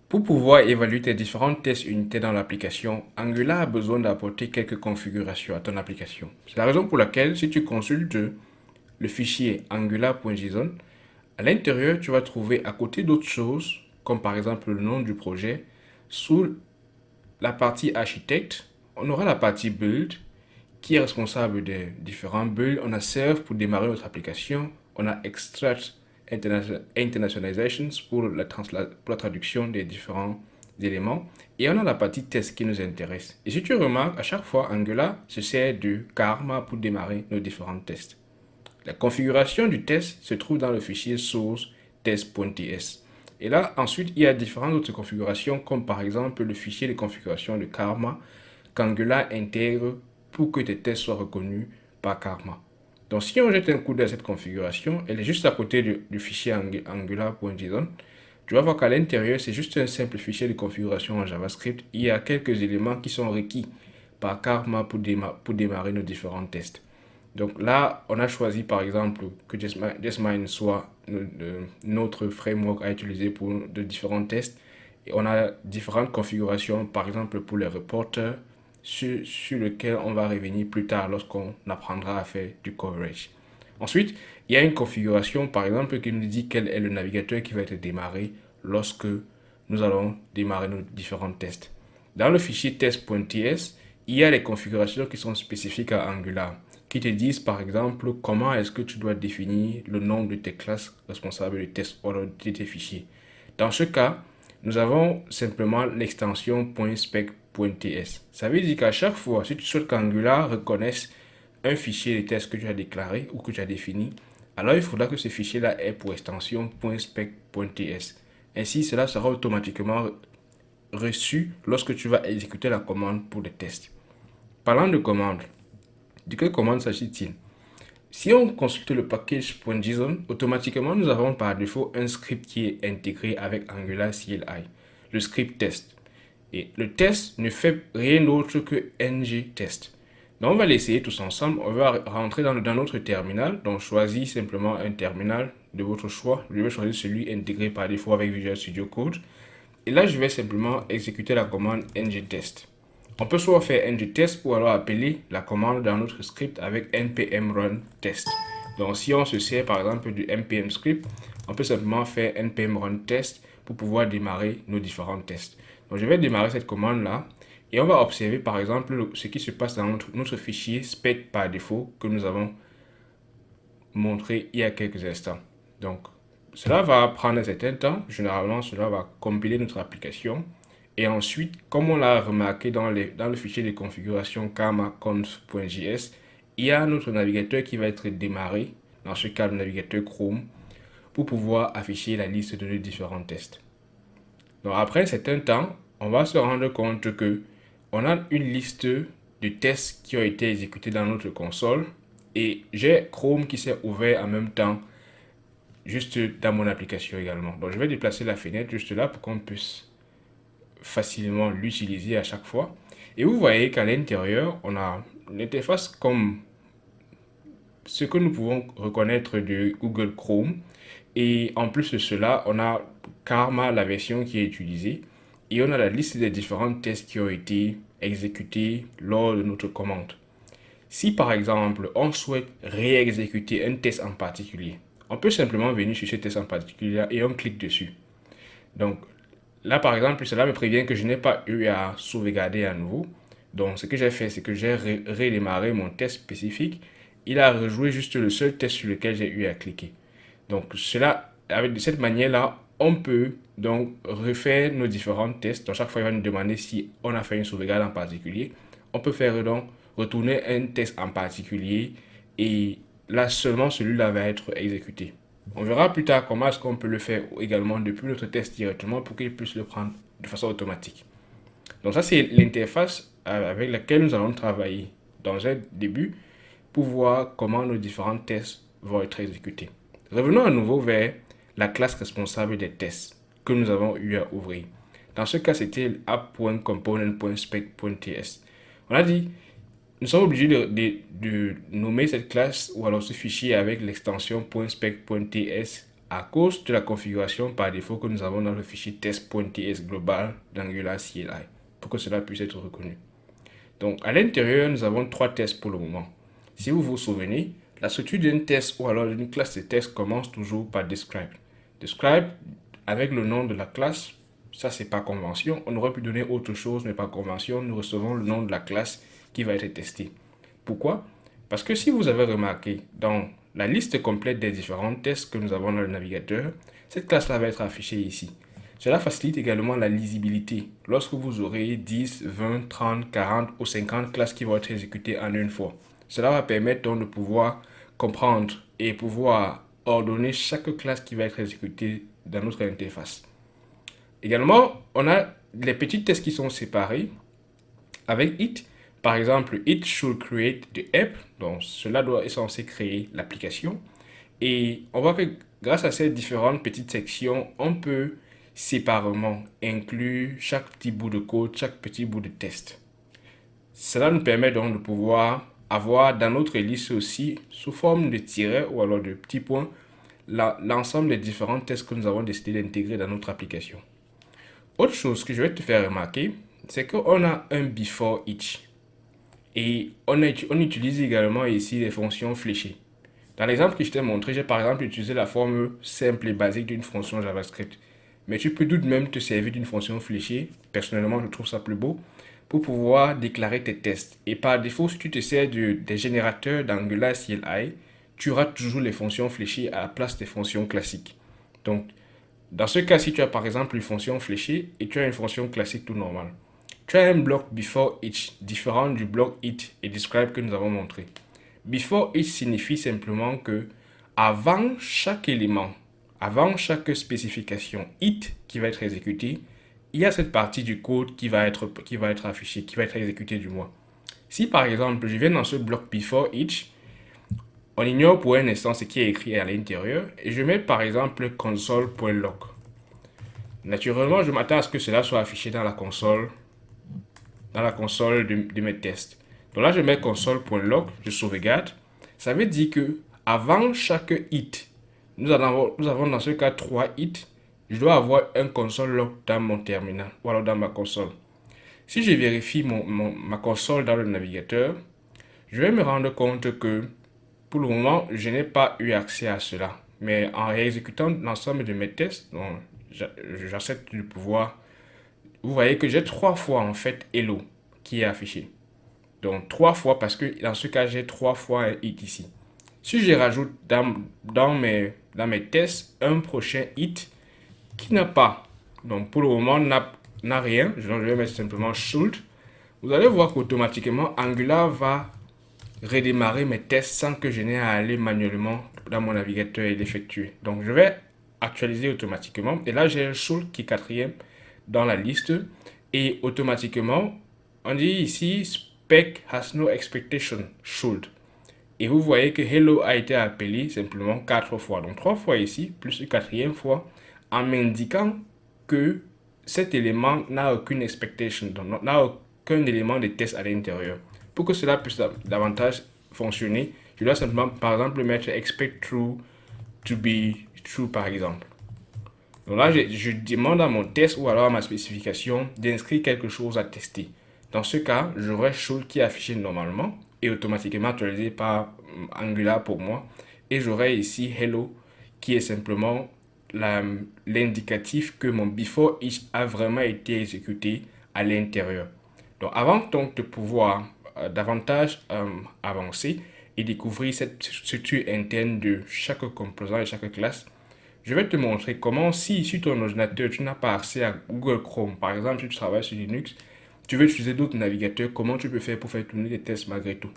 Pour pouvoir évaluer tes différents tests unitaires dans l'application, Angular a besoin d'apporter quelques configurations à ton application. C'est la raison pour laquelle, si tu consultes le fichier angular.json, à l'intérieur, tu vas trouver à côté d'autres choses, comme par exemple le nom du projet, sous la partie architecte, on aura la partie build qui est responsable des différents builds. On a serve pour démarrer notre application. On a extract internationalizations pour la traduction des différents éléments. Et on a la partie test qui nous intéresse. Et si tu remarques, à chaque fois, Angular se sert du karma pour démarrer nos différents tests. La configuration du test se trouve dans le fichier source test.ts. Et là, ensuite, il y a différentes autres configurations, comme par exemple le fichier de configuration de Karma qu'Angular intègre pour que tes tests soient reconnus par Karma. Donc, si on jette un coup d'œil à cette configuration, elle est juste à côté du fichier angular.json. Tu vas voir qu'à l'intérieur, c'est juste un simple fichier de configuration en JavaScript. Il y a quelques éléments qui sont requis par Karma pour démarrer nos différents tests. Donc là, on a choisi par exemple que Justmind soit notre framework à utiliser pour de différents tests. Et on a différentes configurations, par exemple pour les reporters, sur lequel on va revenir plus tard lorsqu'on apprendra à faire du coverage. Ensuite, il y a une configuration, par exemple, qui nous dit quel est le navigateur qui va être démarré lorsque nous allons démarrer nos différents tests. Dans le fichier test.ts, il y a les configurations qui sont spécifiques à Angular, qui te disent par exemple comment est-ce que tu dois définir le nom de tes classes responsables de test ou de tes fichiers. Dans ce cas, nous avons simplement l'extension .spec.ts. Ça veut dire qu'à chaque fois, si tu souhaites qu'Angular reconnaisse un fichier de test que tu as déclaré ou que tu as défini, alors il faudra que ce fichier-là ait pour extension .spec.ts. Ainsi, cela sera automatiquement reçu lorsque tu vas exécuter la commande pour le test. Parlant de commande, de quelle commande s'agit-il? Si on consulte le package.json, automatiquement nous avons par défaut un script qui est intégré avec Angular CLI, le script test. Et le test ne fait rien d'autre que ng-test. Donc on va l'essayer tous ensemble. On va rentrer dans notre terminal. Donc choisis simplement un terminal de votre choix. Je vais choisir celui intégré par défaut avec Visual Studio Code. Et là, je vais simplement exécuter la commande ng-test. On peut soit faire ng-test ou alors appeler la commande dans notre script avec npm run test. Donc si on se sert par exemple du npm script, on peut simplement faire npm run test pour pouvoir démarrer nos différents tests. Donc je vais démarrer cette commande là et on va observer par exemple ce qui se passe dans notre fichier spec par défaut que nous avons montré il y a quelques instants. Donc cela va prendre un certain temps. Généralement, cela va compiler notre application. Et ensuite, comme on l'a remarqué dans le fichier de configuration karma.conf.js, il y a notre navigateur qui va être démarré, dans ce cas le navigateur Chrome, pour pouvoir afficher la liste de nos différents tests. Donc après un certain temps, on va se rendre compte que on a une liste de tests qui ont été exécutés dans notre console et j'ai Chrome qui s'est ouvert en même temps juste dans mon application également. Donc je vais déplacer la fenêtre juste là pour qu'on puisse facilement l'utiliser à chaque fois. Et vous voyez qu'à l'intérieur, on a l'interface comme ce que nous pouvons reconnaître de Google Chrome. Et en plus de cela, on a Karma, la version qui est utilisée. Et on a la liste des différents tests qui ont été exécutés lors de notre commande. Si par exemple, on souhaite réexécuter un test en particulier, on peut simplement venir sur ce test en particulier et on clique dessus. Donc là, par exemple, cela me prévient que je n'ai pas eu à sauvegarder à nouveau. Donc ce que j'ai fait, c'est que j'ai redémarré mon test spécifique. Il a rejoué juste le seul test sur lequel j'ai eu à cliquer. Donc cela, de cette manière-là, on peut donc refaire nos différents tests. Donc chaque fois, il va nous demander si on a fait une sauvegarde en particulier. On peut faire donc retourner un test en particulier et là seulement celui-là va être exécuté. On verra plus tard comment est-ce qu'on peut le faire également depuis notre test directement pour qu'il puisse le prendre de façon automatique. Donc ça c'est l'interface avec laquelle nous allons travailler dans un début pour voir comment nos différents tests vont être exécutés. Revenons à nouveau vers la classe responsable des tests que nous avons eu à ouvrir. Dans ce cas, c'était app.component.spec.ts. On a dit, nous sommes obligés de nommer cette classe ou alors ce fichier avec l'extension .spec.ts à cause de la configuration par défaut que nous avons dans le fichier test.ts global d'Angular CLI pour que cela puisse être reconnu. Donc, à l'intérieur, nous avons 3 tests pour le moment. Si vous vous souvenez, la structure d'un test ou alors d'une classe de test commence toujours par describe. Describe avec le nom de la classe, ça c'est pas convention. On aurait pu donner autre chose, mais pas convention. Nous recevons le nom de la classe qui va être testée. Pourquoi? Parce que si vous avez remarqué, dans la liste complète des différents tests que nous avons dans le navigateur, cette classe-là va être affichée ici. Cela facilite également la lisibilité. Lorsque vous aurez 10, 20, 30, 40 ou 50 classes qui vont être exécutées en une fois. Cela va permettre donc de pouvoir comprendre et pouvoir ordonner chaque classe qui va être exécutée dans notre interface. Également, on a les petits tests qui sont séparés avec it. Par exemple, it should create the app. Donc, cela doit être censé créer l'application. Et on voit que grâce à ces différentes petites sections, on peut séparément inclure chaque petit bout de code, chaque petit bout de test. Cela nous permet donc de pouvoir avoir dans notre liste aussi, sous forme de tirets ou alors de petits points, l'ensemble des différents tests que nous avons décidé d'intégrer dans notre application. Autre chose que je vais te faire remarquer, c'est qu'on a un before each. Et on utilise également ici les fonctions fléchées. Dans l'exemple que je t'ai montré, j'ai par exemple utilisé la forme simple et basique d'une fonction JavaScript. Mais tu peux tout de même te servir d'une fonction fléchée. Personnellement, je trouve ça plus beau pour pouvoir déclarer tes tests. Et par défaut, si tu te sers des générateurs d'Angular CLI, tu auras toujours les fonctions fléchées à la place des fonctions classiques. Donc, dans ce cas, si tu as par exemple une fonction fléchée et tu as une fonction classique tout normal, tu as un bloc before each différent du bloc it et describe que nous avons montré. Before each signifie simplement que avant chaque élément, avant chaque spécification it qui va être exécutée, il y a cette partie du code qui va être affichée, qui va être exécutée du moins. Si par exemple, je viens dans ce bloc before each, on ignore pour un instant ce qui est écrit à l'intérieur et je mets par exemple console.log. Naturellement, je m'attends à ce que cela soit affiché dans la console de mes tests. Donc là, je mets console.log, je sauvegarde. Ça veut dire que avant chaque hit, nous avons dans ce cas 3 hits. Je dois avoir un console log dans mon terminal ou alors dans ma console. Si je vérifie ma console dans le navigateur, je vais me rendre compte que pour le moment, je n'ai pas eu accès à cela. Mais en exécutant l'ensemble de mes tests, j'accepte de pouvoir. Vous voyez que j'ai 3 fois en fait hello qui est affiché. Donc 3 fois parce que dans ce cas, j'ai 3 fois un hit ici. Si je rajoute dans mes tests un prochain hit qui n'a pas, donc pour le moment n'a rien, je vais mettre simplement should, vous allez voir qu'automatiquement Angular va redémarrer mes tests sans que je n'ai à aller manuellement dans mon navigateur et l'effectuer. Donc je vais actualiser automatiquement et là j'ai un should qui est 4e dans la liste et automatiquement on dit ici spec has no expectation should. Et vous voyez que hello a été appelé simplement 4 fois. Donc 3 fois ici, plus une 4e fois, en m'indiquant que cet élément n'a aucune expectation, donc n'a aucun élément de test à l'intérieur. Pour que cela puisse davantage fonctionner, je dois simplement, par exemple, mettre expect true to be true, par exemple. Donc là, je demande à mon test ou alors à ma spécification d'inscrire quelque chose à tester. Dans ce cas, j'aurai should qui est affiché normalement et automatiquement actualisé par Angular pour moi. Et j'aurai ici hello qui est simplement l'indicatif que mon before each a vraiment été exécuté à l'intérieur. Donc avant donc de pouvoir davantage avancer et découvrir cette structure interne de chaque composant et chaque classe, je vais te montrer comment si sur ton ordinateur tu n'as pas accès à Google Chrome, par exemple si tu travailles sur Linux, tu veux utiliser d'autres navigateurs, comment tu peux faire pour faire tourner tes tests malgré tout.